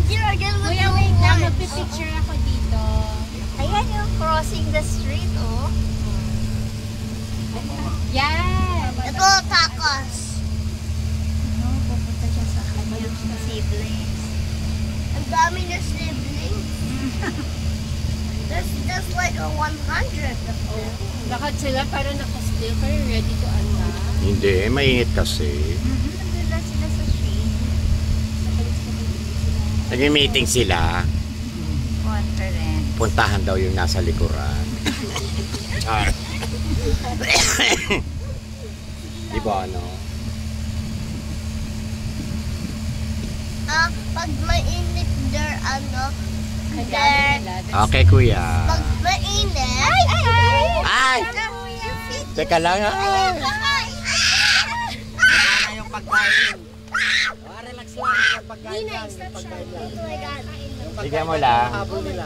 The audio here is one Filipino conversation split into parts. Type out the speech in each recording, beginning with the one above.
deer again with Kuya, no wait lang. horns. Magpipicture ako dito. Ayan yung crossing the street, oh. Yan! Ito, tacos. No, pupunta siya sa kanyang siblings. Ang dami niya siblings. That's like a 100 of them. Lakad sila para nakastill pero ready to unlock. Hindi, mainit kasi. Nagdala sila sa street. Nag-meeting sila. Conference. Puntahan daw yung nasa likuran. Char. Di ba ano? Pag mainit there, Kailangan nila. Okay, kuya. pag mainit. Ay! Teka lang. Wala yung pagkain. Relax lang yung pagkain lang. Yung pagkain lang. Oh my God. Bigyan mo lang. Habol nila.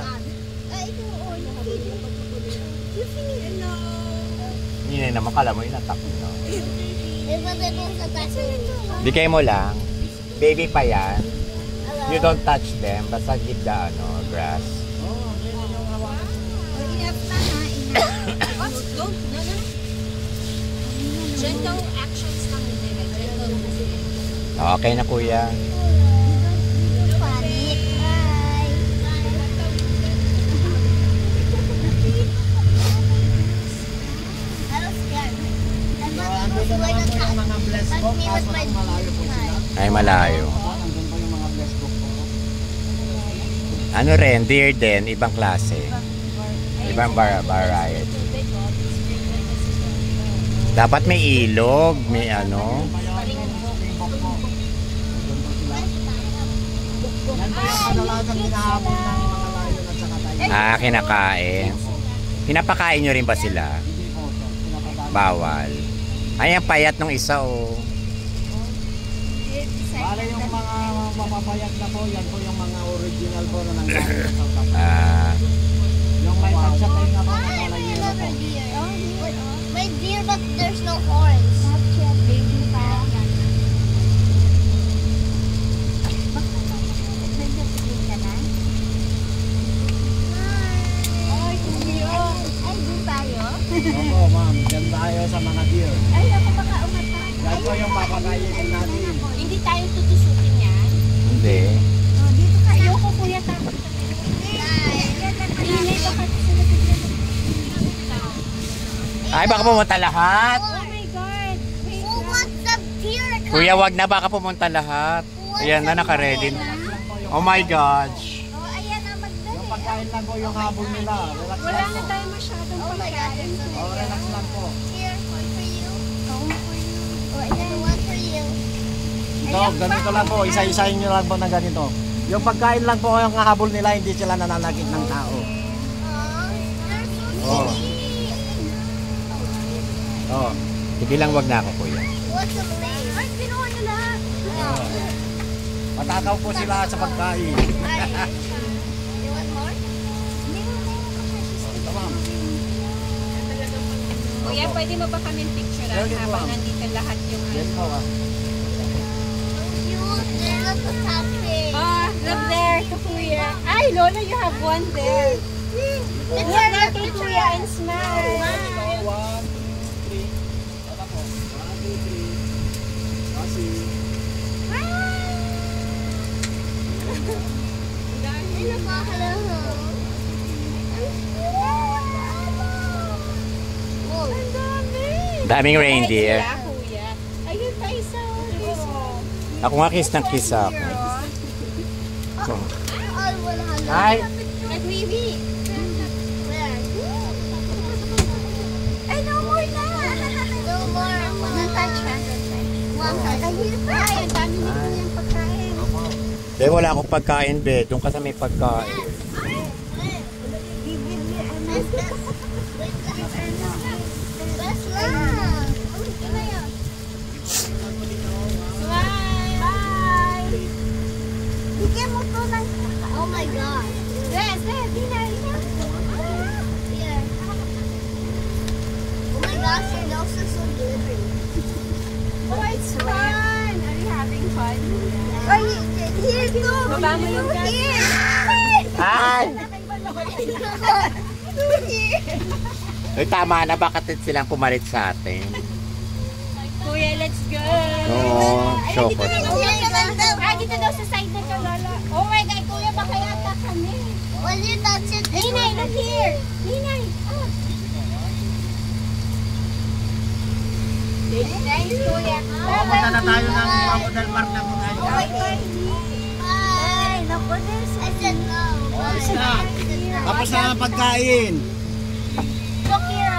Hindi na naman, kala mo inatak mo. Iba na doon sa taso. Bigay mo lang. Baby pa yan. You don't touch them. Basta give the grass. Oo, ganyan yung hawakan. Don't. No. Gentle actions lang nila. Gentle movement. Okay na, kuya. Panic. Hi. I was scared. I thought it was like a cat. Mga bless But book, he was kaso my lang malayo po sila. Ay, malayo. Nandun po yung mga bless book po. Ano rin, deer din, ibang klase. Ibang variety. Dapat may ilog, may ano. Yan po yung kadalasan hinahabol ng mga layon at saka tayo. Kinakain. Pinapakain nyo rin ba sila? Hindi po ito. Pinapabalik. Bawal. Ay, ang payat ng isa, oh. Bale yung mga mapapayat na po, yan po yung mga original po na nanggaling sa South Africa. Ah, Yung may tagsatay na po, I have nakalagay na po. another deer. My deer, but there's no horns. Baby pa. Ay, doon tayo? Opo ma'am, dyan tayo sa mga deer. Ay, ako baka umatay. Yan po yung papakainin natin. Hindi tayo tutusukin yan. hindi. Dito ka. Ayoko kuya tapos. Inay baka Ay, baka pumunta lahat. Oh my God! Wait Who wants the deer? Kuya, wag na, baka pumunta lahat. Ayan na, naka-ready na. Oh my gosh. Oh, ayan na magdali. Yung pagkain lang po yung habol nila. Relax Wala lang na po. tayo masyadong Oh my God, there's so Oh, many. relax lang po. Here, one for you. One for you. Oh, ayan, one for you. Ito, ganito lang po. Isa-isahin nyo lang po na ganito. Yung pagkain lang po yung habol nila, hindi sila nananakit ng tao. They're so Oh. sweet. Oh. Sige lang, wag na ako, kuya. What's the name? Ay, kinuha niyo lahat. Matakaw po sila sa pagkain. Ay, you want more? Ito ma'am. Kuya, pwede mo ba kami picture Pwede po, habang ma'am. nandito lahat yung Yes po ah. Cute. They're not the topic. Oh, look there to Kuya. Ay, Lola, you have one there. Look there to Kuya and smile. Ito, 1, 2, 3. Ito po. 1, 2, 3. Kasi. Ay, nakakalaho. Wow. Ang dami. Daming reindeer. Sila, Kuya. Ayun pa isa. Ako nga kiss ng kiss ako. Ay, wala ka na. Ay, Nag-wiwi. Where? Ay, no more na. No more. Don't touch her. One touch. Ay, ang dami ni Kuya ang pagkain. be, wala akong pagkain, be. Doon ka sa may pagkain. Best lang. Bye. Bigyan mo to ng... Oh my God. Yes, dinner. Here. Oh my gosh, your nose is so good. Oh, it's fun. Are you having fun? Oh, Here, go. Baba mo yung cat. Here. Ay! Here. Ay, tama na. Bakit silang pumalit sa atin? Kuya, let's go. Oo, choco. Ah, dito daw sa side na ka, Lola. Oh my God, Kuya, baka yata kami. Will you touch it? Ninay, look here. Ninay. Ah. Thanks, Kuya. Pupunta na tayo ng Crocodile Park na kung tayo. Bye. Naku, this. I said no. Bye. Na. Tapos na ang pagkain. Look here.